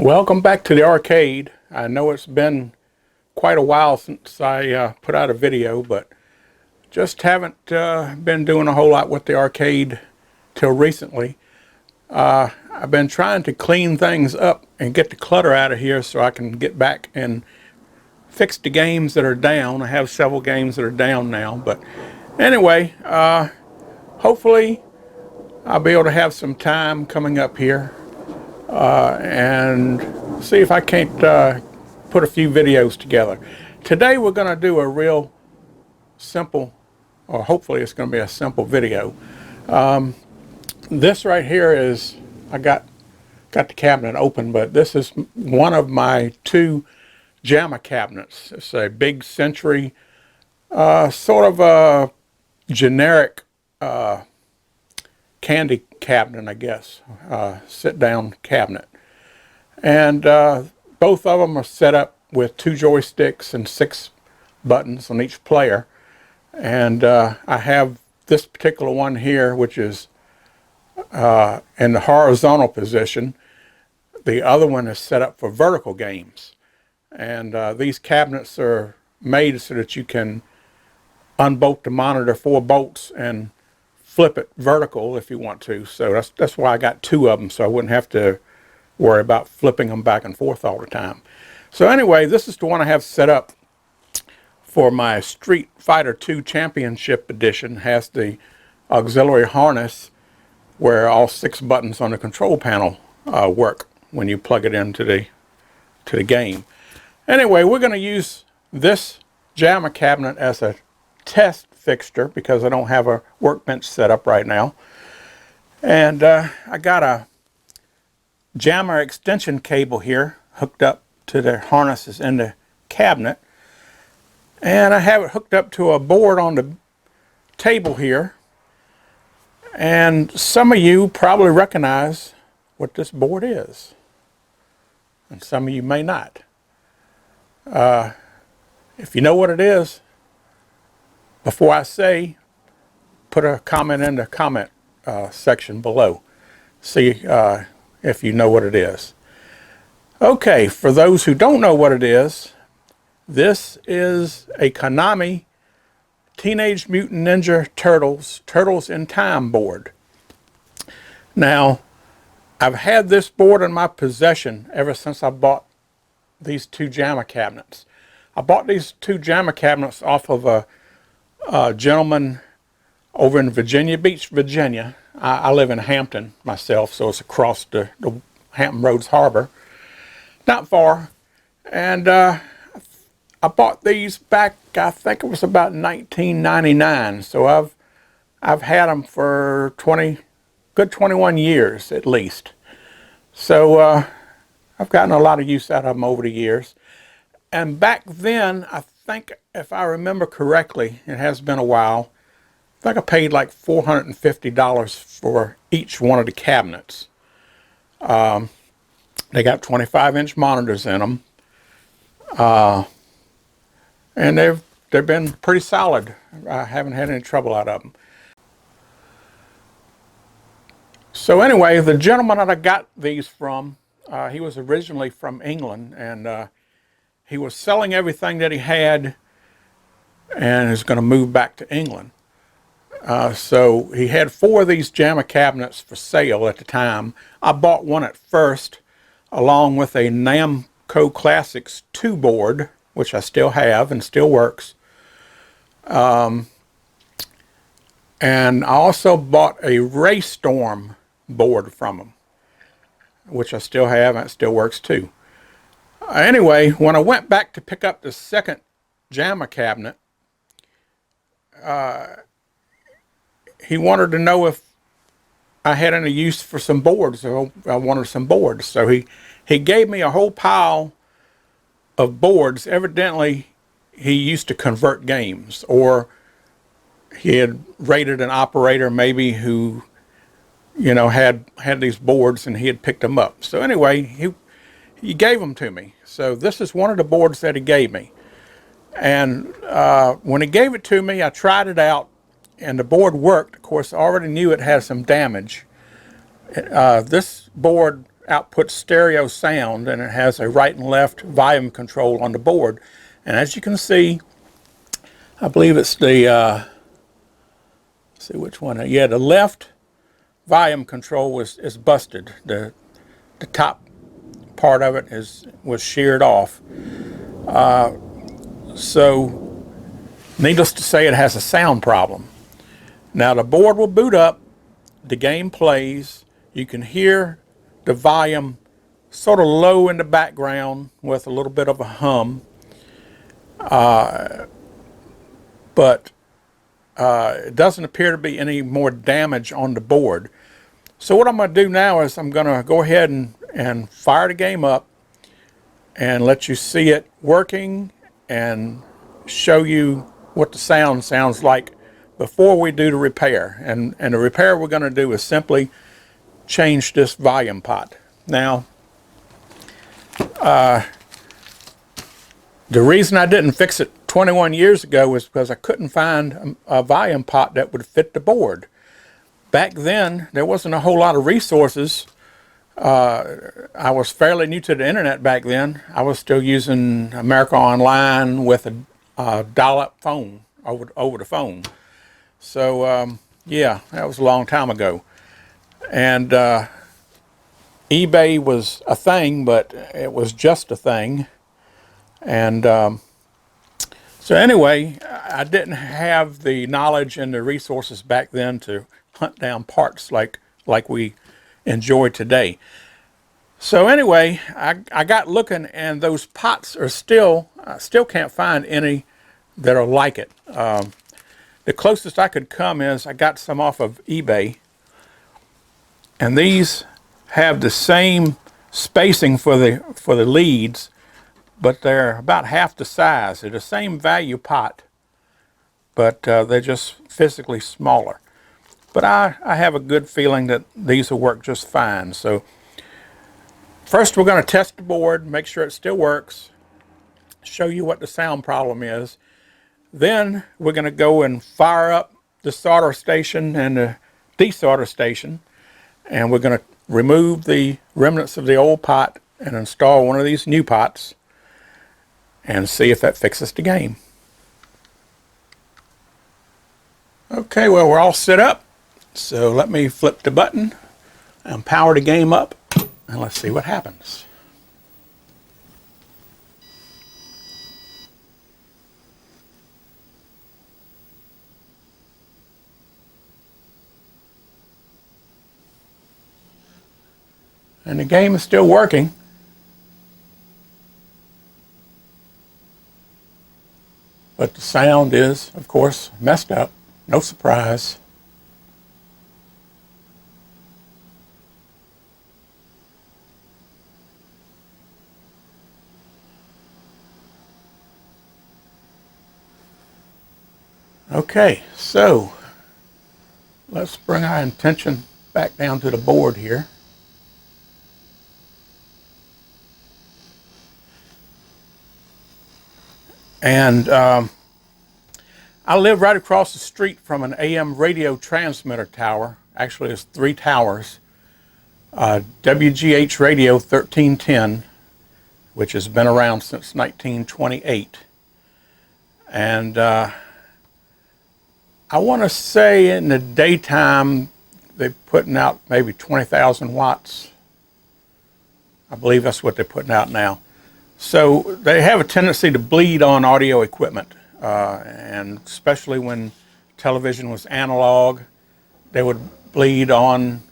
Welcome back to the arcade. I know it's been quite a while since I put out a video, but just haven't been doing a whole lot with the arcade till recently. I've been trying to clean things up and get the clutter out of here so I can get back and fix the games that are down. I have several games that are down now, but anyway, hopefully I'll be able to have some time coming up here and see if I can't put a few videos together. Today we're going to do a real simple, or hopefully it's going to be a simple video. This right here is, I got the cabinet open, but this is one of my two JAMA cabinets. It's a big Century, sort of a generic candy cabinet, I guess, sit-down cabinet. And both of them are set up with 2 joysticks and 6 buttons on each player. And I have this particular one here, which is in the horizontal position. The other one is set up for vertical games. And these cabinets are made so that you can unbolt the monitor 4 bolts and flip it vertical if you want to. So that's why I got 2 of them, so I wouldn't have to worry about flipping them back and forth all the time. So anyway, this is the one I have set up for my Street Fighter 2 Championship Edition. It has the auxiliary harness where all 6 buttons on the control panel work when you plug it into the game. Anyway, we're going to use this JAMA cabinet as a test fixture because I don't have a workbench set up right now. And I got a JAMA extension cable here hooked up to the harnesses in the cabinet. And I have it hooked up to a board on the table here. And some of you probably recognize what this board is. And some of you may not. If you know what it is, before I say, put a comment in the comment section below. See if you know what it is. Okay, for those who don't know what it is, this is a Konami Teenage Mutant Ninja Turtles in Time board. Now, I've had this board in my possession ever since I bought these 2 JAMA cabinets. I bought these 2 JAMA cabinets off of a gentleman over in Virginia Beach, Virginia. I live in Hampton myself, so it's across the Hampton Roads Harbor. Not far. And I bought these back, I think it was about 1999. So I've had them for good 21 years at least. So I've gotten a lot of use out of them over the years. And back then, I think, if I remember correctly, it has been a while, I think I paid like $450 for each one of the cabinets. They got 25-inch monitors in them. And they've been pretty solid. I haven't had any trouble out of them. So anyway, the gentleman that I got these from, he was originally from England, and he was selling everything that he had and is going to move back to England. So he had 4 of these JAMA cabinets for sale at the time. I bought one at first along with a Namco Classics 2 board, which I still have and still works. And I also bought a Raystorm board from him, which I still have and it still works too. Anyway, when I went back to pick up the second JAMA cabinet, he wanted to know if I had any use for some boards. So I wanted some boards. So he gave me a whole pile of boards. Evidently, he used to convert games, or he had rated an operator maybe who, you know, had these boards and he had picked them up. So anyway, he gave them to me. So this is one of the boards that he gave me. And when he gave it to me, I tried it out, and the board worked. Of course, I already knew it had some damage. This board outputs stereo sound, and it has a right and left volume control on the board. And as you can see, I believe it's the, let's see which one. Yeah, the left volume control is busted. The top part of it was sheared off. So needless to say, it has a sound problem. Now the board will boot up, the game plays, you can hear the volume sort of low in the background with a little bit of a hum, but it doesn't appear to be any more damage on the board. So what I'm going to do now is I'm going to go ahead and fire the game up and let you see it working and show you what the sound sounds like before we do the repair. And the repair we're going to do is simply change this volume pot. Now, the reason I didn't fix it 21 years ago was because I couldn't find a volume pot that would fit the board. Back then, there wasn't a whole lot of resources. I was fairly new to the internet back then. I was still using America Online with a dial-up phone, over the phone. So, yeah, that was a long time ago. And eBay was a thing, but it was just a thing. And so anyway, I didn't have the knowledge and the resources back then to hunt down parts like we enjoy today. So anyway, I got looking, and those pots are I still can't find any that are like it. The closest I could come is I got some off of eBay, and these have the same spacing for the leads, but they're about half the size. They're the same value pot, but they're just physically smaller. But I have a good feeling that these will work just fine. So first we're going to test the board, make sure it still works, show you what the sound problem is. Then we're going to go and fire up the solder station and the desolder station, and we're going to remove the remnants of the old pot and install one of these new pots and see if that fixes the game. Okay, well, we're all set up, so let me flip the button and power the game up, and let's see what happens. And the game is still working. But the sound is, of course, messed up. No surprise. Okay, so let's bring our attention back down to the board here. And I live right across the street from an AM radio transmitter tower. Actually, it's 3 towers. WGH Radio 1310, which has been around since 1928. And I want to say in the daytime, they're putting out maybe 20,000 watts. I believe that's what they're putting out now. So they have a tendency to bleed on audio equipment, and especially when television was analog, they would bleed on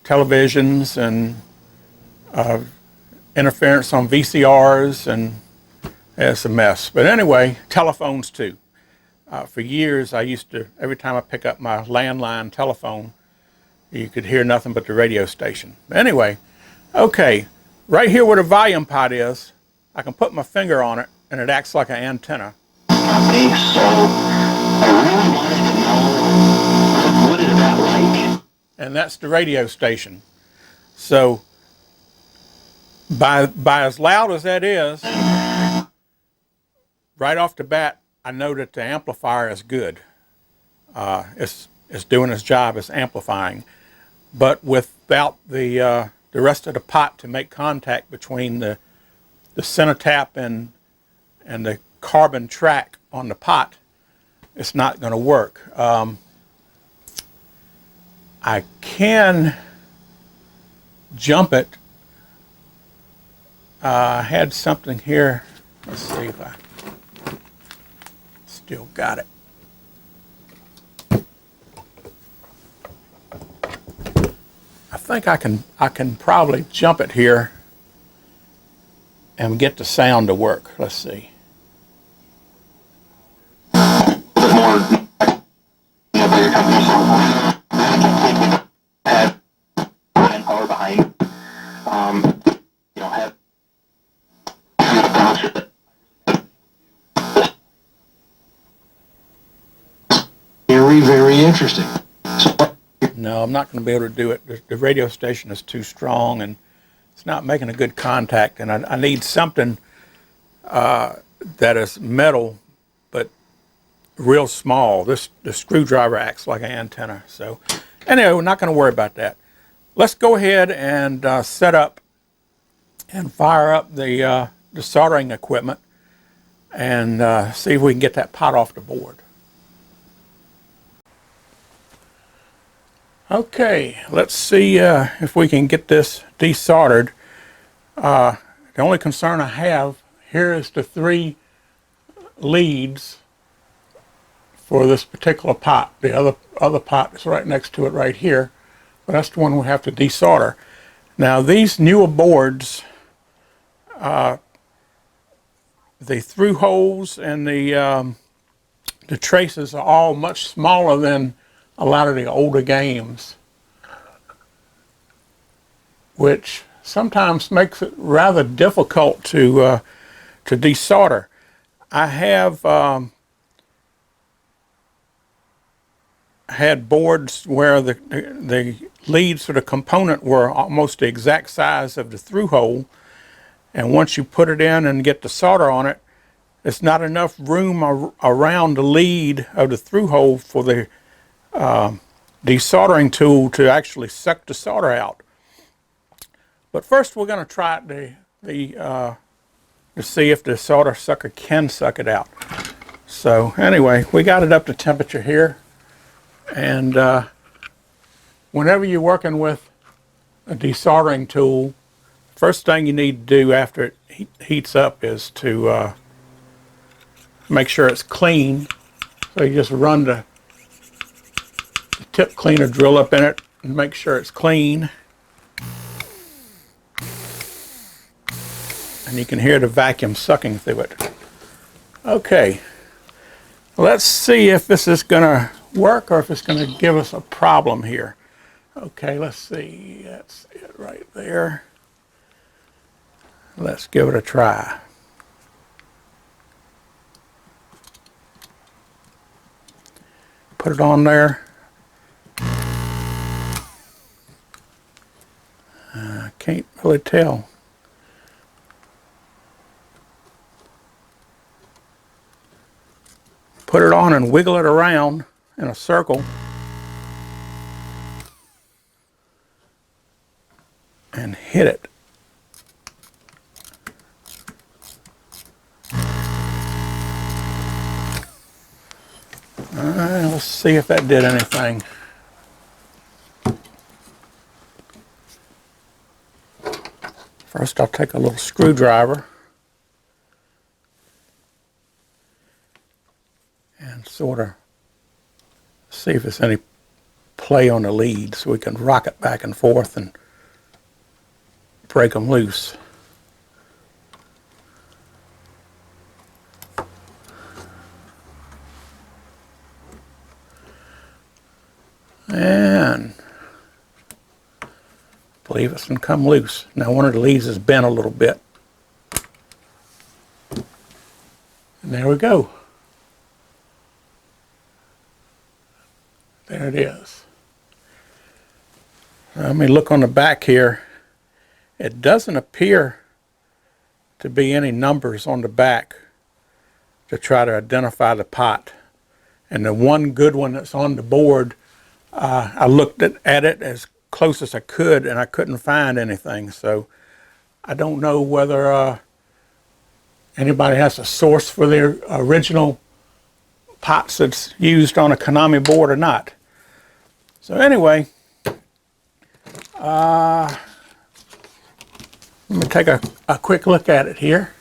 televisions and interference on VCRs, and it's a mess. But anyway, telephones too. For years, I used to, every time I pick up my landline telephone, you could hear nothing but the radio station. Anyway, okay, right here where the volume pot is, I can put my finger on it, and it acts like an antenna. Okay, so I really wanted to know, what is that like? And that's the radio station. So, by as loud as that is, right off the bat, I know that the amplifier is good. It's doing its job, it's amplifying. But without the the rest of the pot to make contact between the center tap and the carbon track on the pot, it's not going to work. I can jump it. I had something here. Let's see if I still got it. I think I can probably jump it here and get the sound to work. Let's see. Very interesting. No, I'm not going to be able to do it. The radio station is too strong and it's not making a good contact, and I need something that is metal but real small. The screwdriver acts like an antenna. So anyway, we're not going to worry about that. Let's go ahead and set up and fire up the soldering equipment and see if we can get that pot off the board. Okay, let's see if we can get this desoldered. The only concern I have here is the 3 leads for this particular pot. The other pot is right next to it right here, but that's the one we have to desolder. Now these newer boards, the through holes and the traces are all much smaller than a lot of the older games, which sometimes makes it rather difficult to desolder. I have had boards where the leads for the component were almost the exact size of the through hole, and once you put it in and get the solder on it, it's not enough room around the lead of the through hole for the desoldering tool to actually suck the solder out. But first we're going to try it to see if the solder sucker can suck it out. So anyway, we got it up to temperature here, and whenever you're working with a desoldering tool, first thing you need to do after it heats up is to make sure it's clean. So you just run the tip cleaner drill up in it and make sure it's clean. And you can hear the vacuum sucking through it. Okay, let's see if this is going to work or if it's going to give us a problem here. Okay, let's see. That's it right there. Let's give it a try. Put it on there. I can't really tell. Put it on and wiggle it around in a circle. And hit it. Let's see if that did anything. First I'll take a little screwdriver and sort of see if there's any play on the lead so we can rock it back and forth and break them loose. And I believe it's going to come loose. Now one of the leads is bent a little bit. And there we go. There it is. Let me look on the back here. It doesn't appear to be any numbers on the back to try to identify the pot. And the one good one that's on the board, I looked at it as close as I could, and I couldn't find anything. So I don't know whether anybody has a source for their original pots that's used on a Konami board or not. So anyway, let me take a quick look at it here.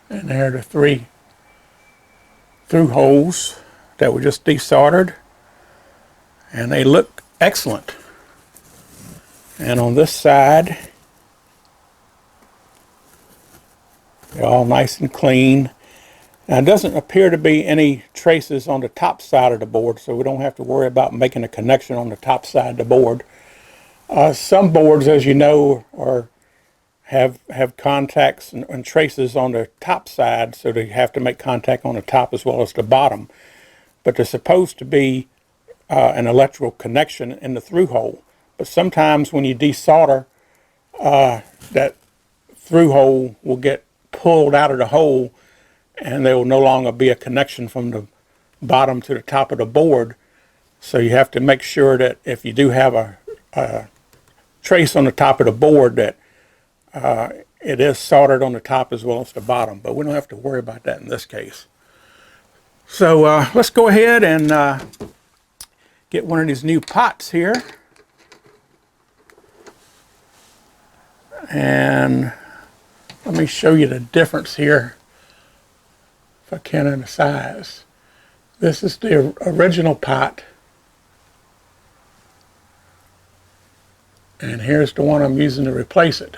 And there are the 3 through holes that were just desoldered, and they look excellent. And on this side, they're all nice and clean. Now, it doesn't appear to be any traces on the top side of the board, so we don't have to worry about making a connection on the top side of the board. Some boards, as you know, have contacts and traces on the top side, so they have to make contact on the top as well as the bottom. But there's supposed to be an electrical connection in the through hole. But sometimes when you desolder, that through hole will get pulled out of the hole, and there will no longer be a connection from the bottom to the top of the board. So you have to make sure that if you do have a trace on the top of the board, that it is soldered on the top as well as the bottom, but we don't have to worry about that in this case. So let's go ahead and get one of these new pots here. And let me show you the difference here, if I can, in the size. This is the original pot. And here's the one I'm using to replace it.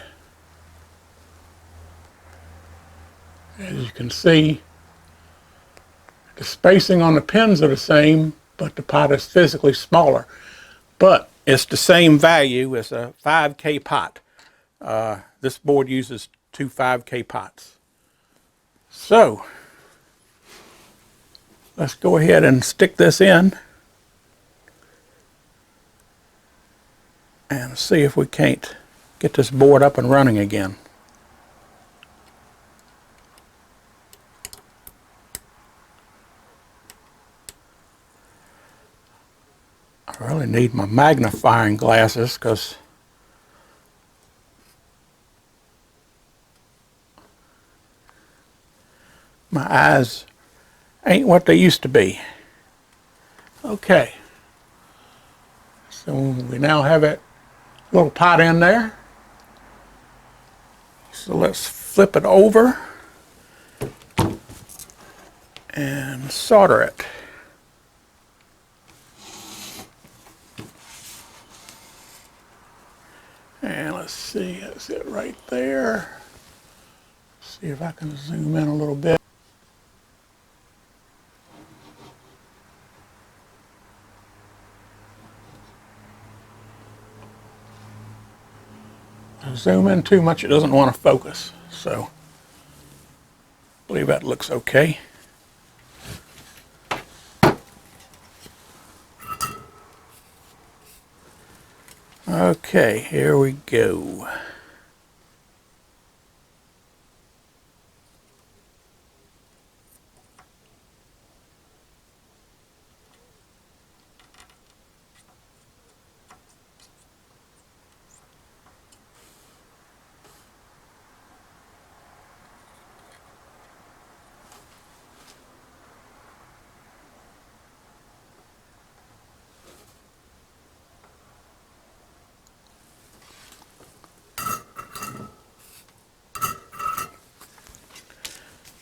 As you can see, the spacing on the pins are the same, but the pot is physically smaller. But it's the same value as a 5K pot. This board uses 2 5K pots. So, let's go ahead and stick this in and see if we can't get this board up and running again. I really need my magnifying glasses because my eyes ain't what they used to be. Okay, so we now have that little pot in there. So let's flip it over and solder it. And let's see, that's it right there. See if I can zoom in a little bit. Zoom in too much, it doesn't want to focus. So, I believe that looks okay. Okay, here we go.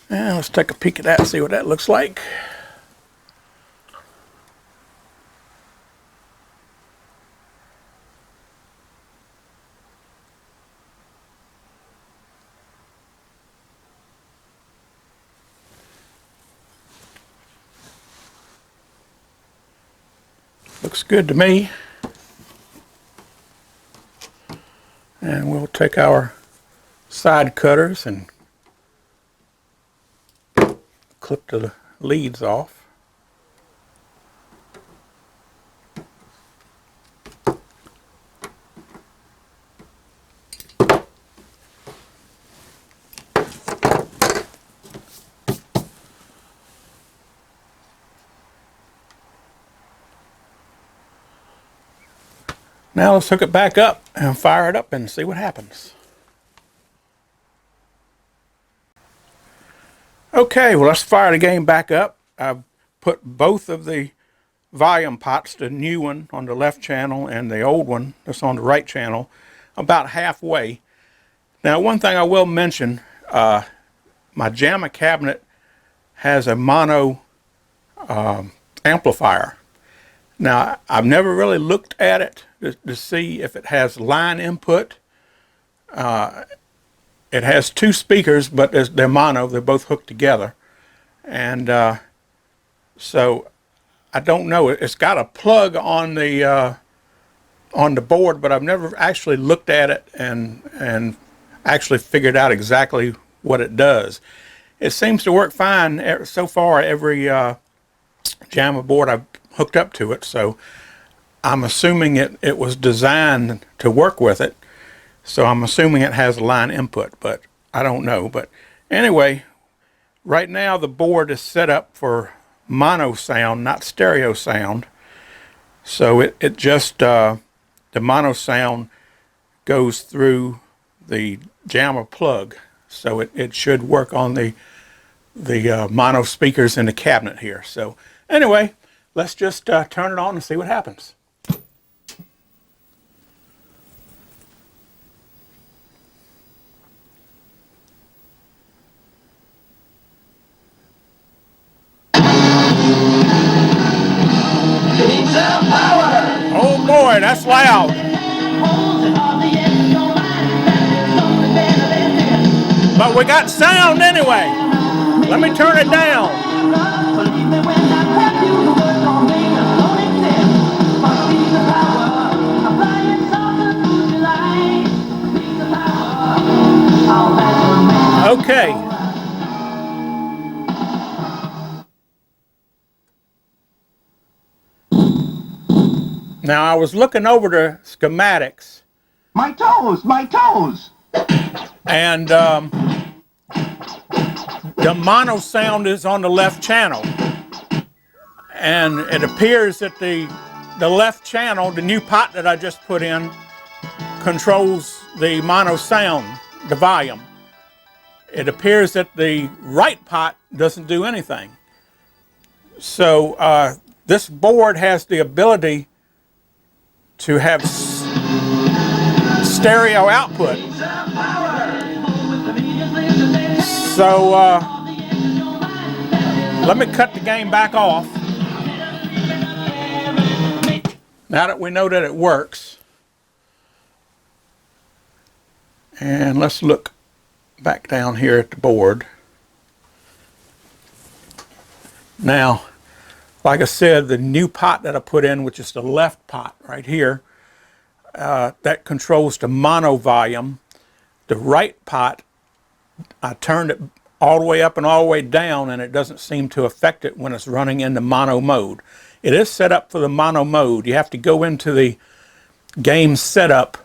And let's take a peek at that, see what that looks like. Looks good to me. And we'll take our side cutters and clip the leads off. Now let's hook it back up and fire it up and see what happens. Okay, well, let's fire the game back up. I've put both of the volume pots, the new one on the left channel and the old one that's on the right channel, about halfway. Now, one thing I will mention, my JAMA cabinet has a mono amplifier. Now, I've never really looked at it to see if it has line input. It has two speakers, but they're mono. They're both hooked together. And so I don't know. It's got a plug on the board, but I've never actually looked at it and actually figured out exactly what it does. It seems to work fine so far. Every JAMA board I've hooked up to it, so I'm assuming it was designed to work with it. So I'm assuming it has line input, but I don't know. But anyway, right now the board is set up for mono sound, not stereo sound. So it just, the mono sound goes through the JAMA plug. So it should work on the mono speakers in the cabinet here. So anyway, let's just turn it on and see what happens. Oh boy, that's loud. But we got sound anyway. Let me turn it down. Okay. Now I was looking over the schematics. My toes, my toes. And the mono sound is on the left channel. And it appears that the left channel, the new pot that I just put in, controls the mono sound, the volume. It appears that the right pot doesn't do anything. So this board has the ability to have stereo output. So let me cut the game back off. Now that we know that it works. And let's look back down here at the board. Now, like I said, the new pot that I put in, which is the left pot right here, that controls the mono volume. The right pot, I turned it all the way up and all the way down, and it doesn't seem to affect it when it's running into mono mode. It is set up for the mono mode. You have to go into the game setup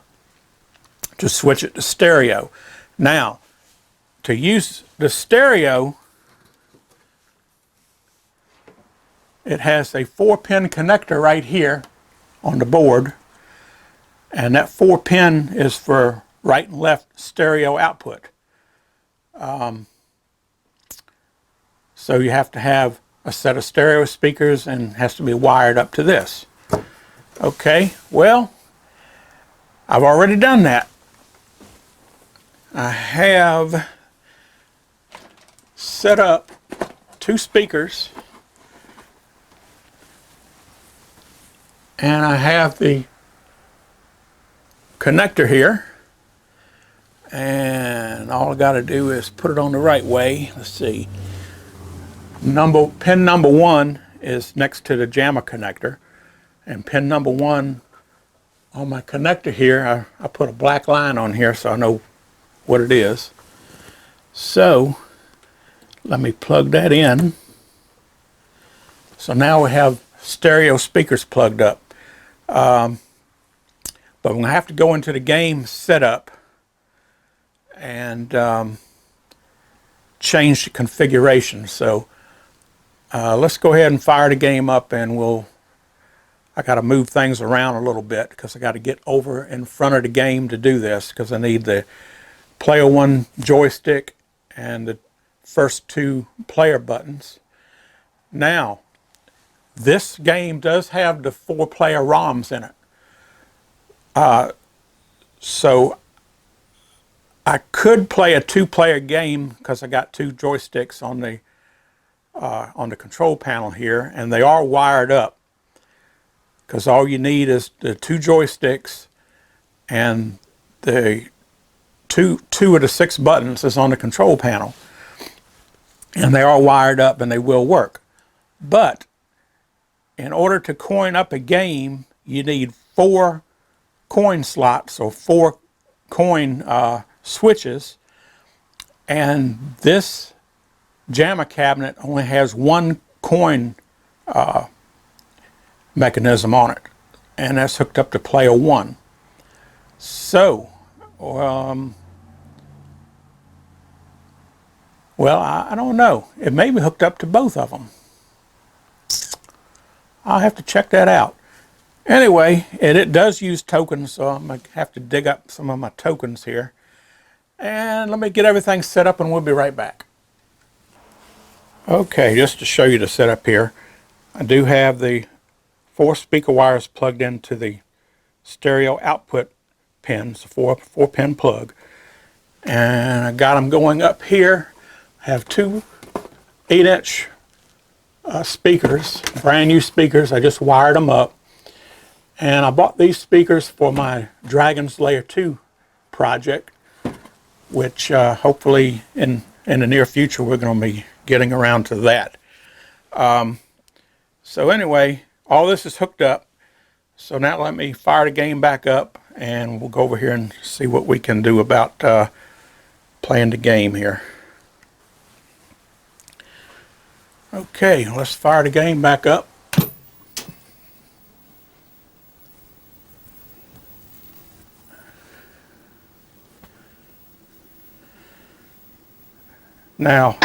to switch it to stereo. Now, to use the stereo, it has a 4-pin connector right here on the board, and that 4-pin is for right and left stereo output. So you have to have a set of stereo speakers and has to be wired up to this. Okay, well, I've already done that. I have set up 2 speakers, and I have the connector here, and all I got to do is put it on the right way. Let's see. Pin number 1 is next to the JAMA connector, and pin number 1 on my connector here, I put a black line on here so I know what it is. So let me plug that in. So now we have stereo speakers plugged up. But I'm going to have to go into the game setup and change the configuration. So let's go ahead and fire the game up, and I got to move things around a little bit because I got to get over in front of the game to do this, because I need the player 1 joystick and the first 2 player buttons. Now, this game does have the 4-player ROMs in it. So I could play a 2-player game because I got 2 joysticks on the control panel here, and they are wired up, because all you need is the 2 joysticks, and the two of the 6 buttons is on the control panel, and they are wired up and they will work. But in order to coin up a game, you need 4 coin slots, or 4 coin switches, and this JAMA cabinet only has 1 coin mechanism on it, and that's hooked up to player 1. So, well, I don't know. It may be hooked up to both of them. I'll have to check that out. Anyway, it does use tokens, so I'm going to have to dig up some of my tokens here. And let me get everything set up and we'll be right back. Okay, just to show you the setup here, I do have the 4 speaker wires plugged into the stereo output pins, 4-pin plug. And I got them going up here. I have 2 8-inch speakers, brand new speakers. I just wired them up. And I bought these speakers for my Dragon's Lair 2 project, which hopefully in the near future we're going to be getting around to that. So anyway, all this is hooked up. So now let me fire the game back up, and we'll go over here and see what we can do about playing the game here. Okay, let's fire the game back up. Now,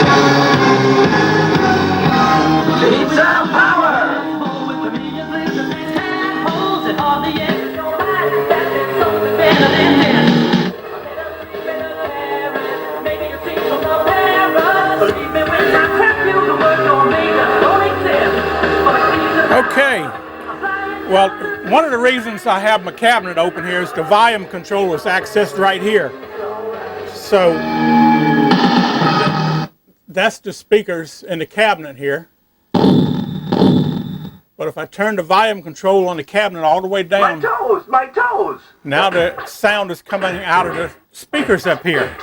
okay, well, one of the reasons I have my cabinet open here is the volume control is accessed right here. So that's the speakers in the cabinet here. But if I turn the volume control on the cabinet all the way down, My toes! now the sound is coming out of the speakers up here.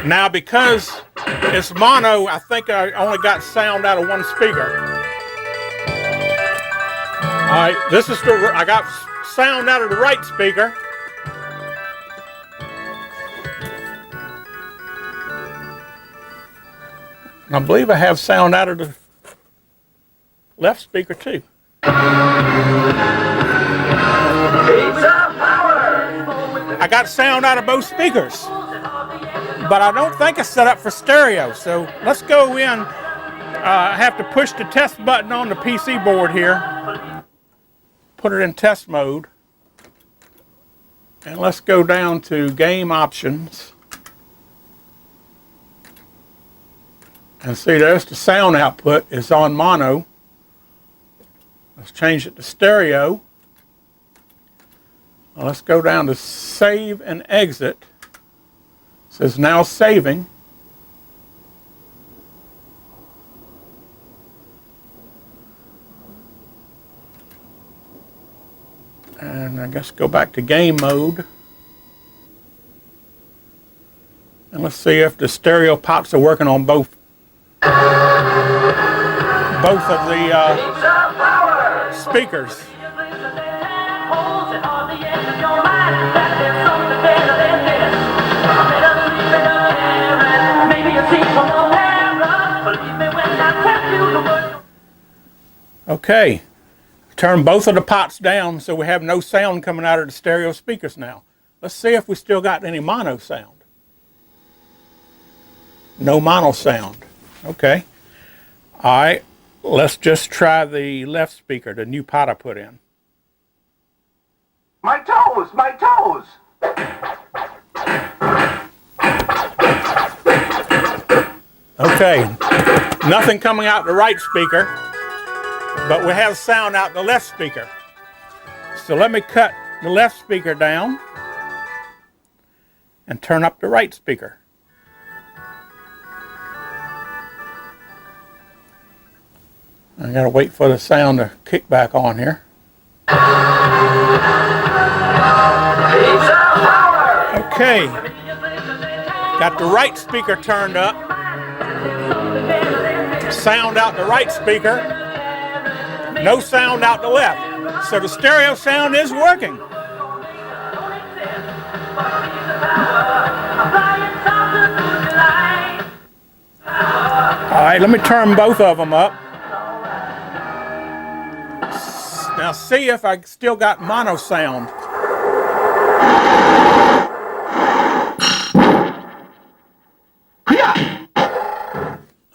Now, because it's mono, I think I only got sound out of 1 speaker. All right, I got sound out of the right speaker. And I believe I have sound out of the left speaker too. I got sound out of both speakers, but I don't think it's set up for stereo. So let's go in. I have to push the test button on the PC board here, put it in test mode, and let's go down to game options. And see, there's the sound output. It's on mono. Let's change it to stereo. Now let's go down to save and exit. It says now saving. And I guess go back to game mode. And let's see if the stereo pots are working on both of the speakers. Okay, turn both of the pots down so we have no sound coming out of the stereo speakers now. Let's see if we still got any mono sound. No mono sound. Okay. All right. Let's just try the left speaker, the new pot I put in. My toes! My toes! Okay, nothing coming out the right speaker, but we have sound out the left speaker. So let me cut the left speaker down and turn up the right speaker. I gotta wait for the sound to kick back on here. Okay, got the right speaker turned up. Sound out the right speaker. No sound out the left. So the stereo sound is working. All right, let me turn both of them up. Now see if I still got mono sound.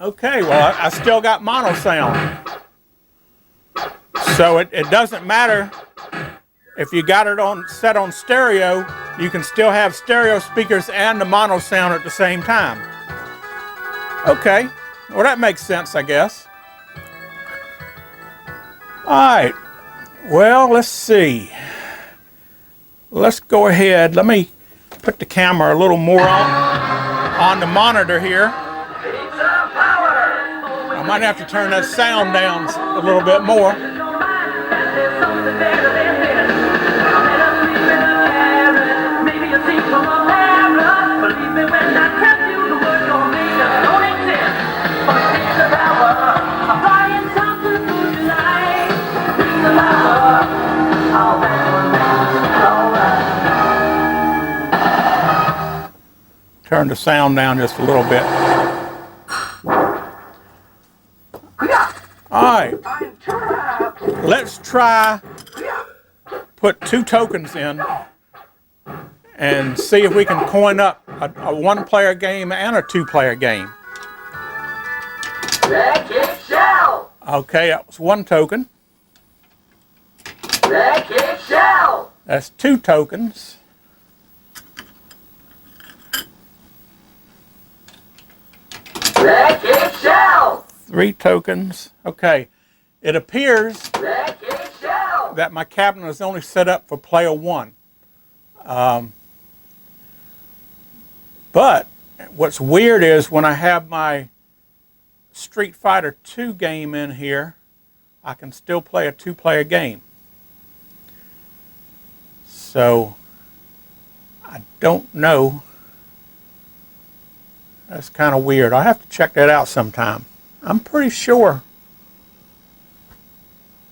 Okay, well, I still got mono sound. So it doesn't matter if you got it on set on stereo, you can still have stereo speakers and the mono sound at the same time. Okay, well that makes sense, I guess. All right, well, let's see. Let's go ahead. Let me put the camera a little more on the monitor here. I might have to turn that sound down a little bit more. Turn the sound down just a little bit. All right, let's try put 2 tokens in and see if we can coin up a 1-player game and a 2-player game. Okay, that was 1 token. That's 2 tokens. Wreck-It Shell! 3 tokens. Okay, it appears that my cabinet is only set up for player 1. But what's weird is when I have my Street Fighter 2 game in here, I can still play a 2-player game. So I don't know. That's kind of weird. I'll have to check that out sometime. I'm pretty sure.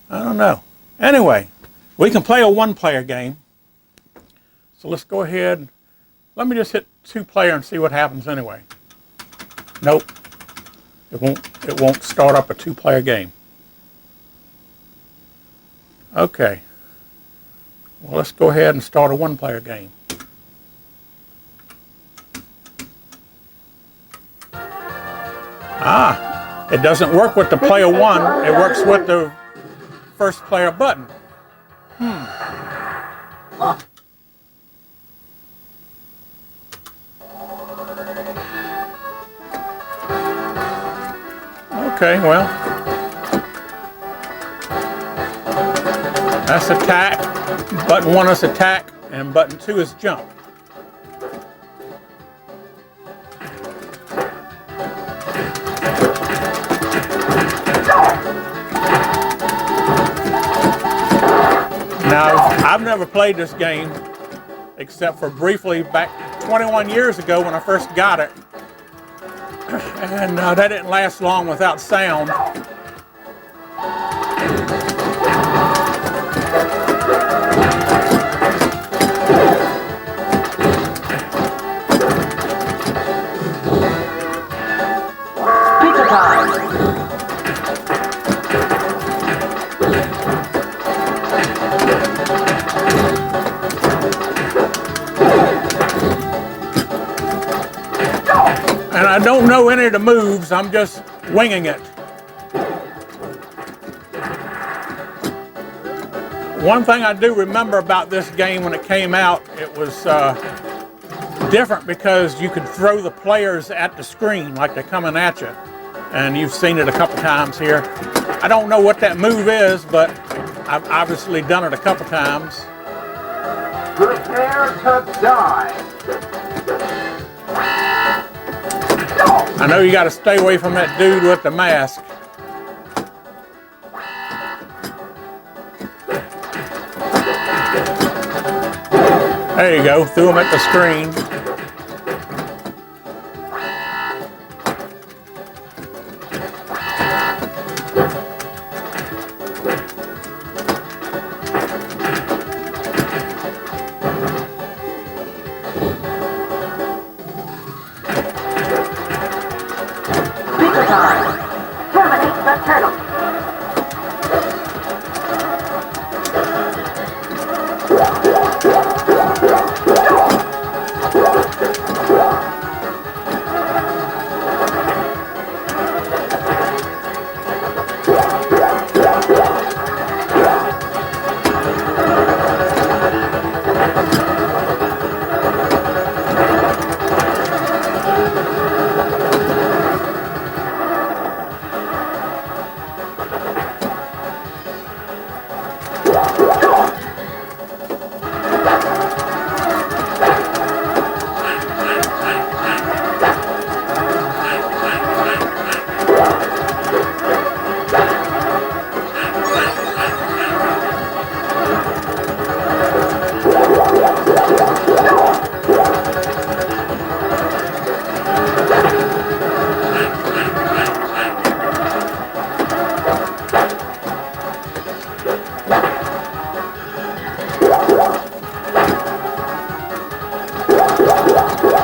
I don't know. Anyway, we can play a 1-player game. So let's go ahead. Let me just hit 2-player and see what happens anyway. Nope. It won't start up a 2-player game. Okay. Well, let's go ahead and start a 1-player game. It doesn't work with the player 1. It works with the first player button. Okay, well, that's attack. Button 1 is attack, and button 2 is jump. Now, I've never played this game except for briefly back 21 years ago when I first got it. And that didn't last long without sound. Pizza time! And I don't know any of the moves, I'm just winging it. One thing I do remember about this game when it came out, it was different because you could throw the players at the screen like they're coming at you. And you've seen it a couple times here. I don't know what that move is, but I've obviously done it a couple times. Prepare to die. I know you got to stay away from that dude with the mask. There you go, threw him at the screen. Speaker time. Terminate the turtle.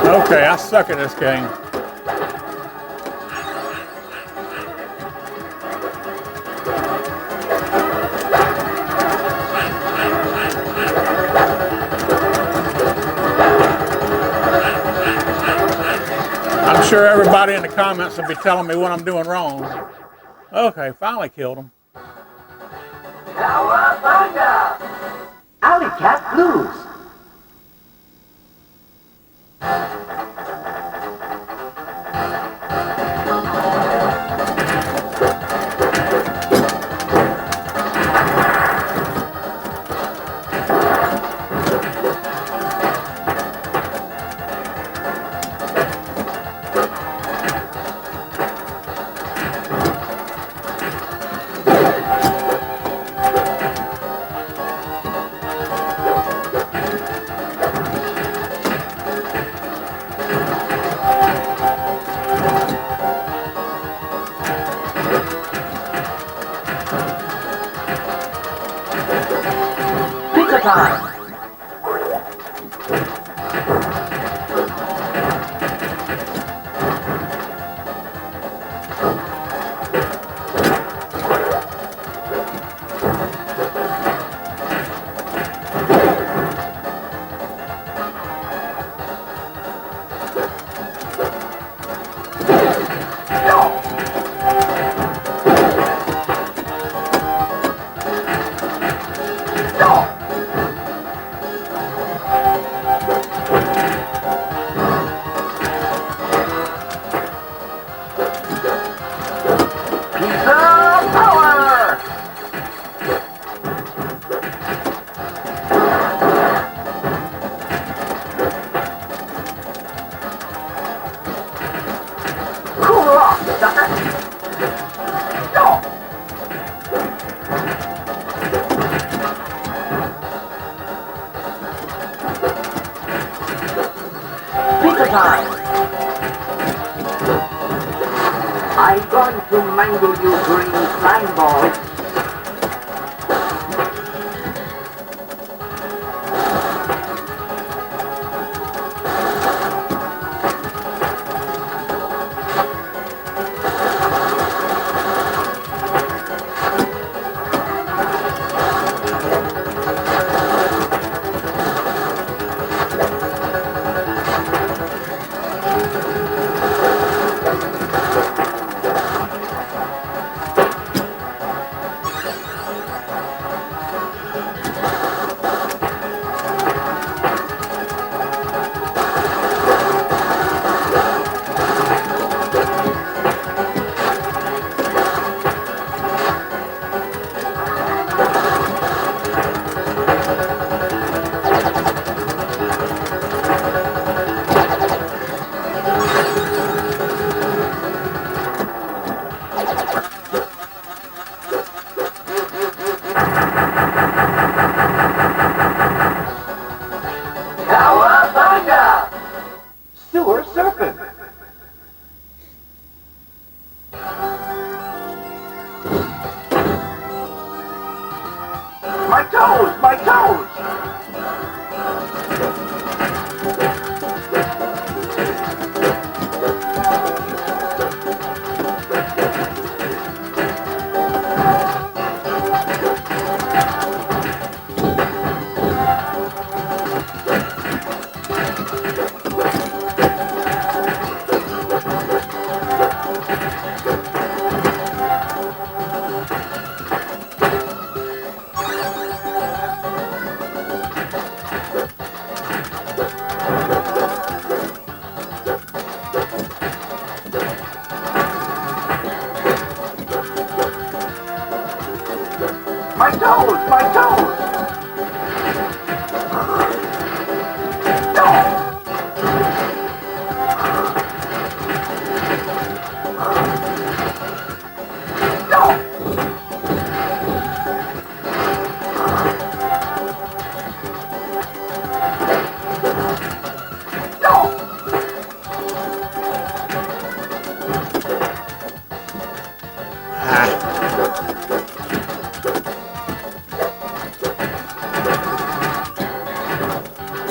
Okay, I suck at this game. I'm sure everybody in the comments will be telling me what I'm doing wrong. Okay, finally killed him. Cowabunga! Alley Cat Blues. Pizza time! Pizza time! I'm going to mangle you green slime balls. sewer serpent. My toes! My toes! My toes! My toes!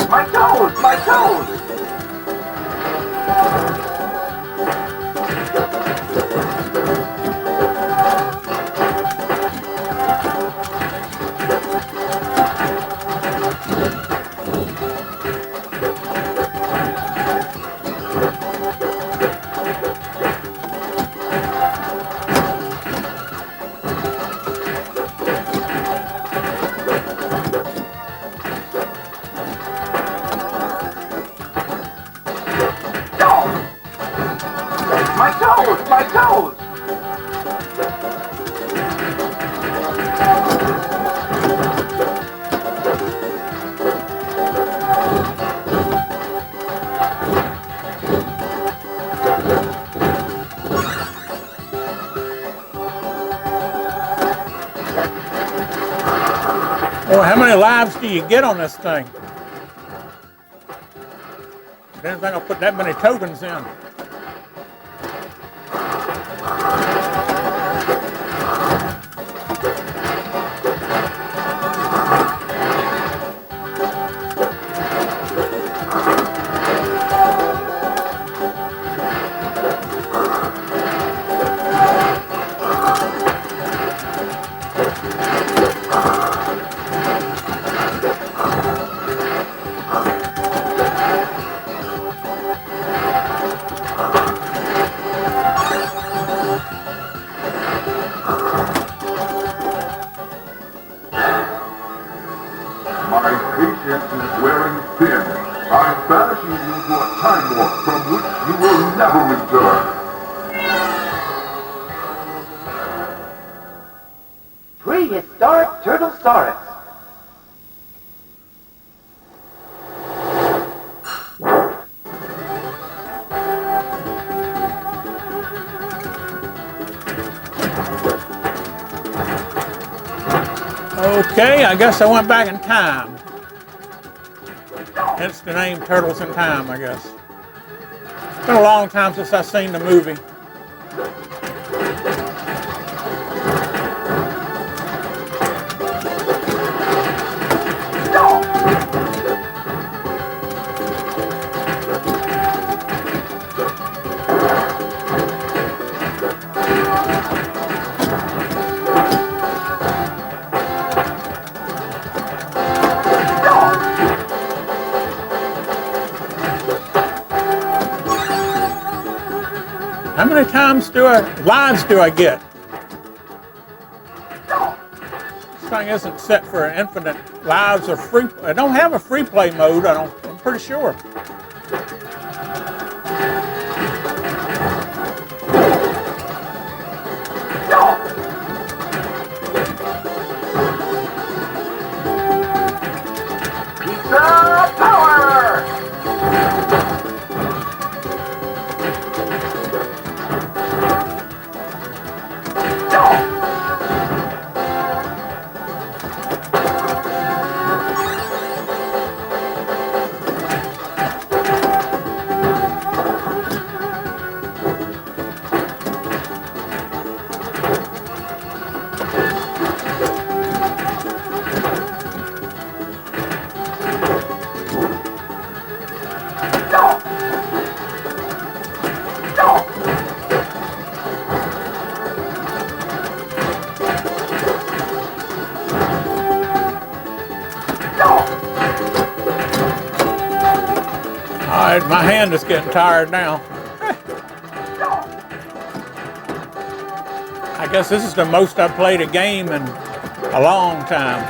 My toes! My toes! My toes! My toes! Boy, how many lives do you get on this thing? Didn't think I'll put that many tokens in. My patience is wearing thin. I'm banishing you to a time warp from which you will never return. Prehistoric Turtlesaurus. Okay, I guess I went back in time. Hence the name Turtles in Time, I guess. It's been a long time since I've seen the movie. How many lives do I get? This thing isn't set for infinite lives or free. I don't have a free play mode. I'm pretty sure. Pizza power! Alright, my hand is getting tired now. I guess this is the most I've played a game in a long time.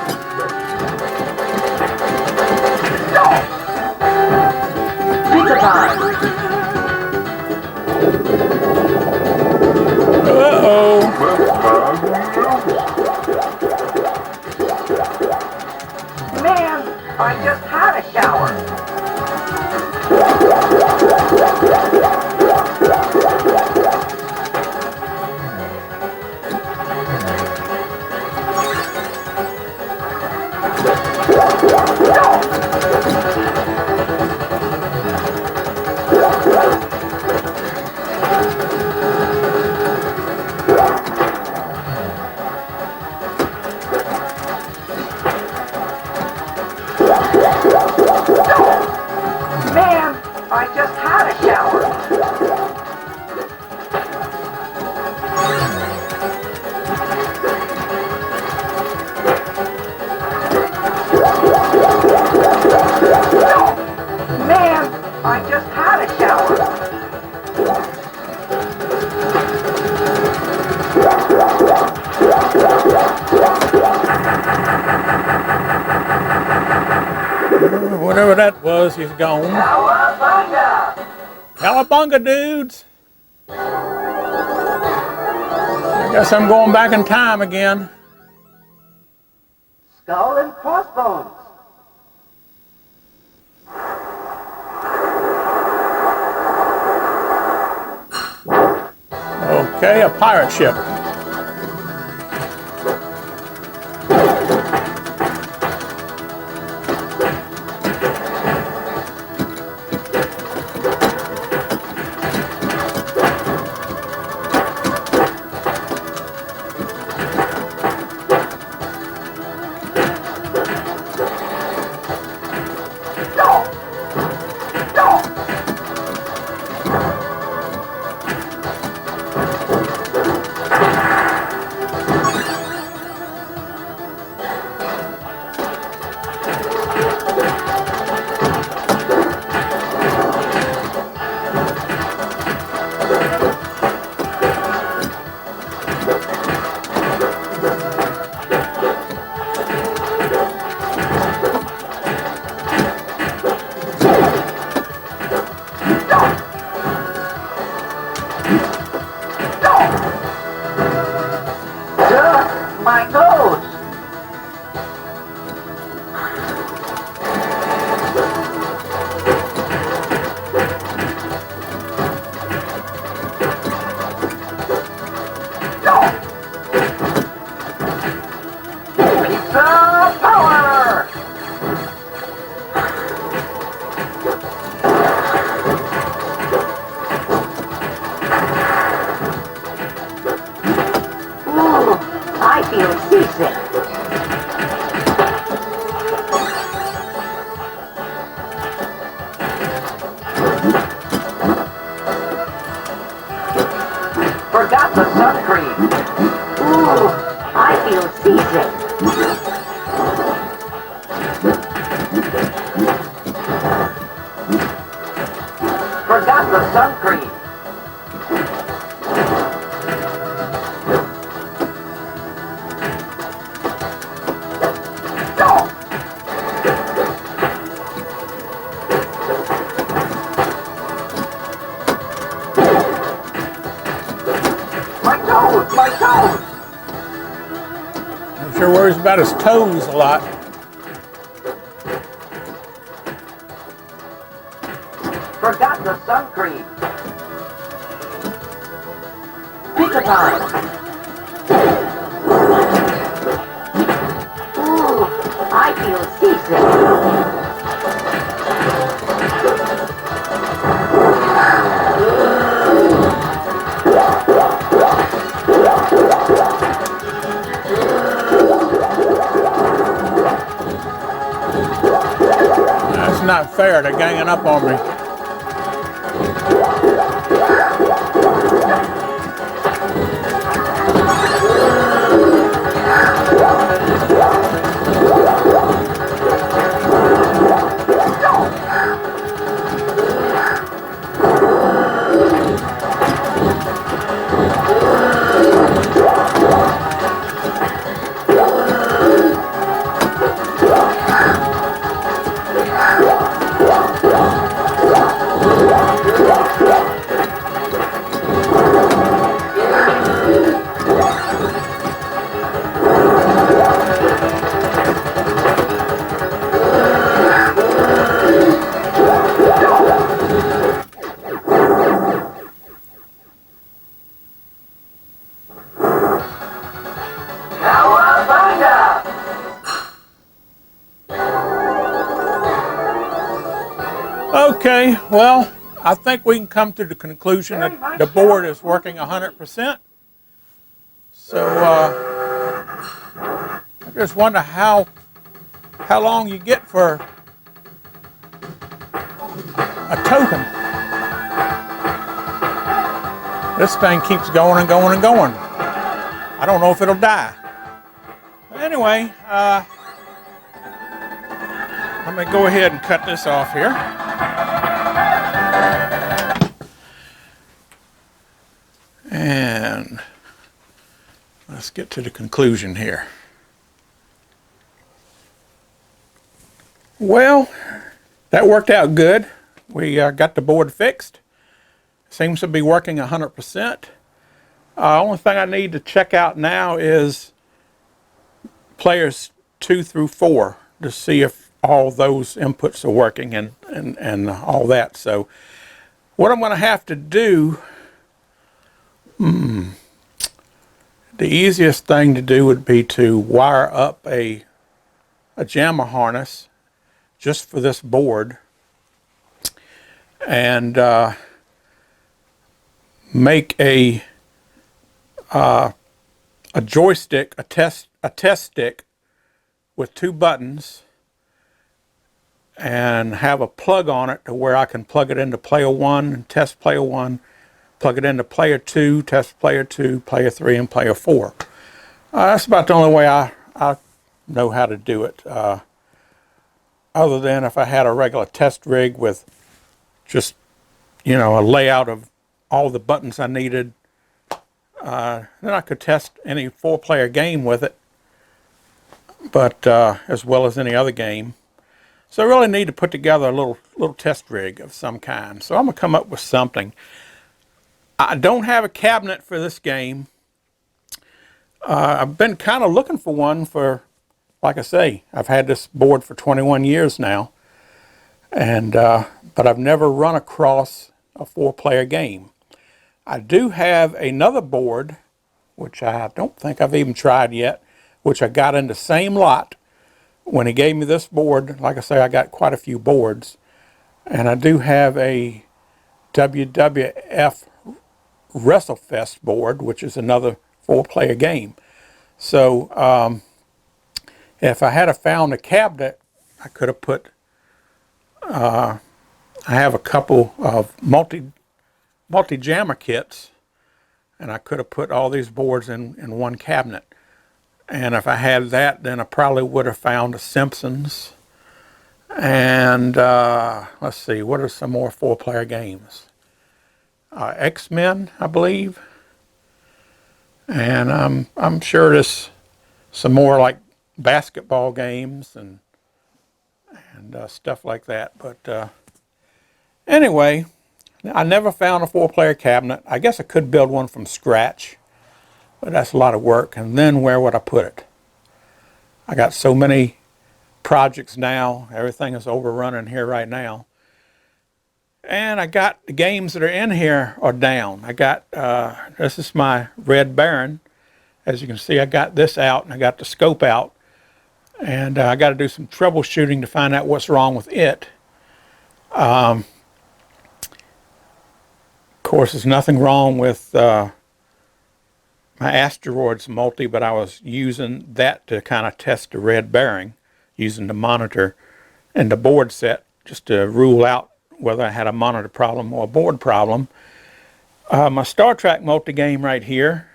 Pizza time! Uh-oh. Man, I just had a shower. Man, I just had a shower. Man, I just had a shower. Whatever that was, he's gone. Cowabunga! Cowabunga, dudes! I guess I'm going back in time again. Skull and crossbones. Okay, a pirate ship. My nose! Pizza power! Ooh, I feel seasick. Forgot the sun cream. Ooh, I feel seasick. Forgot the sun cream. My toes! My toes! I'm sure worries about his toes a lot. Forgot the sun cream. Pizza time. Ooh, I feel seasick. That's not fair. They're ganging up on me. Okay, well, I think we can come to the conclusion that the board is working 100%. So I just wonder how long you get for a token. This thing keeps going and going and going. I don't know if it'll die. But anyway, let me go ahead and cut this off here. And let's get to the conclusion here. Well, that worked out good. We got the board fixed. Seems to be working 100%. Only thing I need to check out now is players 2 through 4 to see if all those inputs are working and all that. So what I'm going to have to do, the easiest thing to do would be to wire up a jammer harness just for this board and make a joystick, a test stick with 2 buttons, and have a plug on it to where I can plug it into player 1 and test player 1, plug it into player 2, test player 2, player 3, and player 4. That's about the only way I know how to do it. Other than if I had a regular test rig with just, you know, a layout of all the buttons I needed, then I could test any 4-player game with it, but as well as any other game. So I really need to put together a little test rig of some kind. So I'm going to come up with something. I don't have a cabinet for this game. I've been kind of looking for one for, like I say, I've had this board for 21 years now, and but I've never run across a 4-player game. I do have another board, which I don't think I've even tried yet, which I got in the same lot. When he gave me this board, like I say, I got quite a few boards, and I do have a WWF WrestleFest board, which is another 4-player game. So if I had found a cabinet, I could have put, I have a couple of multi-jammer kits, and I could have put all these boards in one cabinet. And if I had that, then I probably would have found a Simpsons. And let's see, what are some more 4-player games? X-Men, I believe. And I'm sure there's some more like basketball games and stuff like that. But anyway, I never found a 4-player cabinet. I guess I could build one from scratch, but that's a lot of work. And then where would I put it? I got so many projects now. Everything is overrunning here right now. And I got the games that are in here are down. I got, this is my Red Baron. As you can see, I got this out and I got the scope out. And I got to do some troubleshooting to find out what's wrong with it. Of course, there's nothing wrong with my Asteroids multi, but I was using that to kind of test the red bearing, using the monitor and the board set just to rule out whether I had a monitor problem or a board problem. My Star Trek multi-game right here,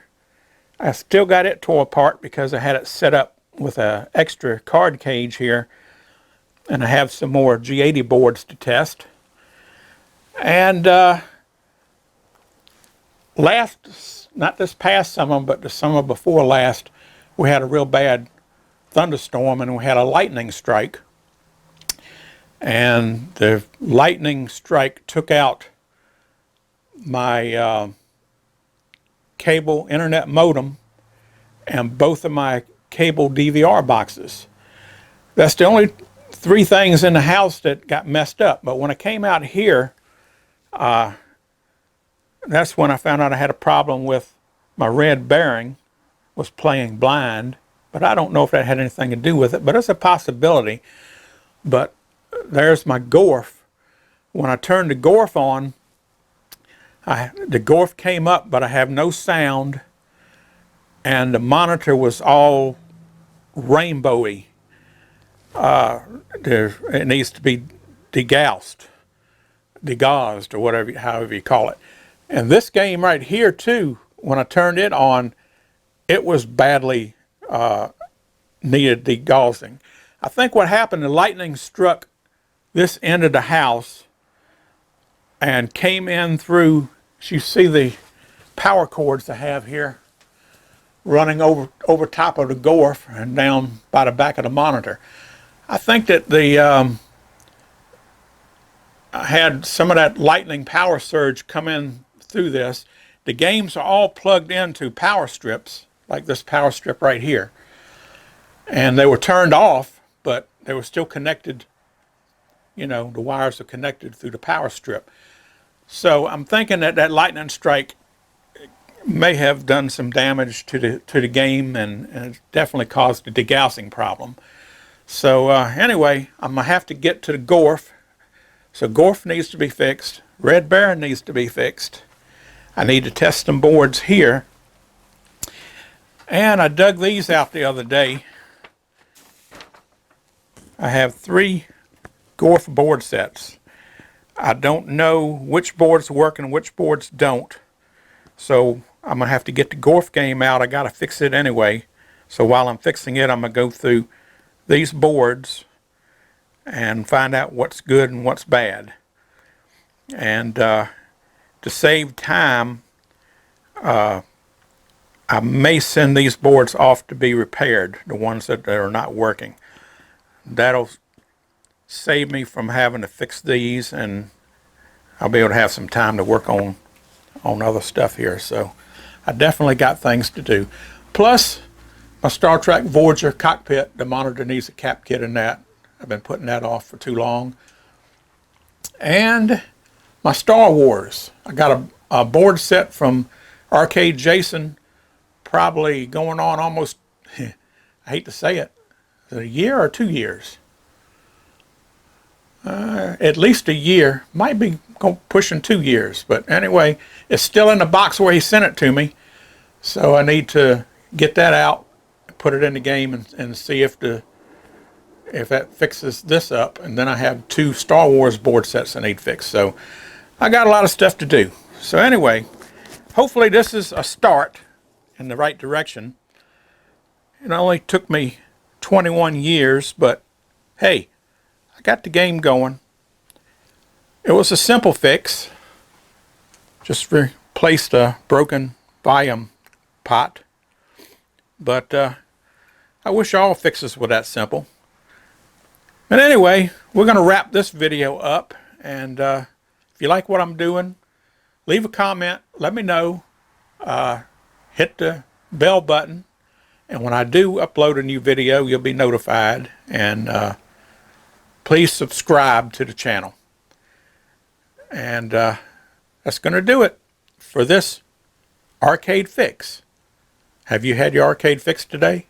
I still got it tore apart because I had it set up with an extra card cage here, and I have some more G80 boards to test. And not this past summer, but the summer before last, we had a real bad thunderstorm and we had a lightning strike. And the lightning strike took out my cable internet modem and both of my cable DVR boxes. That's the only 3 things in the house that got messed up. But when I came out here, that's when I found out I had a problem with my red bearing was playing blind. But I don't know if that had anything to do with it, but it's a possibility. But there's my Gorf when I turned the Gorf on, the Gorf came up, but I have no sound, and the monitor was all rainbowy. It needs to be degaussed, or whatever, however you call it. And this game right here too, when I turned it on, it was badly needed degaussing. I think what happened, the lightning struck this end of the house and came in through, you see the power cords I have here running over top of the Gorf and down by the back of the monitor. I think that I had some of that lightning power surge come in through this. The games are all plugged into power strips, like this power strip right here. And they were turned off, but they were still connected. You know, the wires are connected through the power strip. So I'm thinking that that lightning strike may have done some damage to the game, and it definitely caused a degaussing problem. So anyway, I'm going to have to get to the Gorf. So Gorf needs to be fixed. Red Baron needs to be fixed. I need to test some boards here. And I dug these out the other day. I have 3 Gorf board sets. I don't know which boards work and which boards don't. So I'm going to have to get the Gorf game out. I got to fix it anyway. So while I'm fixing it, I'm going to go through these boards and find out what's good and what's bad. And to save time, I may send these boards off to be repaired, the ones that are not working. That'll save me from having to fix these, and I'll be able to have some time to work on other stuff here. So I definitely got things to do. Plus, my Star Trek Voyager cockpit, the monitor needs a cap kit in that. I've been putting that off for too long. And my Star Wars. I got a board set from Arcade Jason, probably going on almost, I hate to say it, a year or 2 years? At least a year. Might be pushing 2 years. But anyway, it's still in the box where he sent it to me. So I need to get that out, put it in the game, and see if that fixes this up. And then I have 2 Star Wars board sets I need fixed. So I got a lot of stuff to do. So anyway, hopefully this is a start in the right direction. It only took me 21 years, but hey, I got the game going. It was a simple fix. Just replaced a broken volume pot. But I wish all fixes were that simple. But anyway, we're going to wrap this video up. And if you like what I'm doing, leave a comment. Let me know. Hit the bell button. And when I do upload a new video, you'll be notified. And please subscribe to the channel. And that's going to do it for this arcade fix. Have you had your arcade fix today?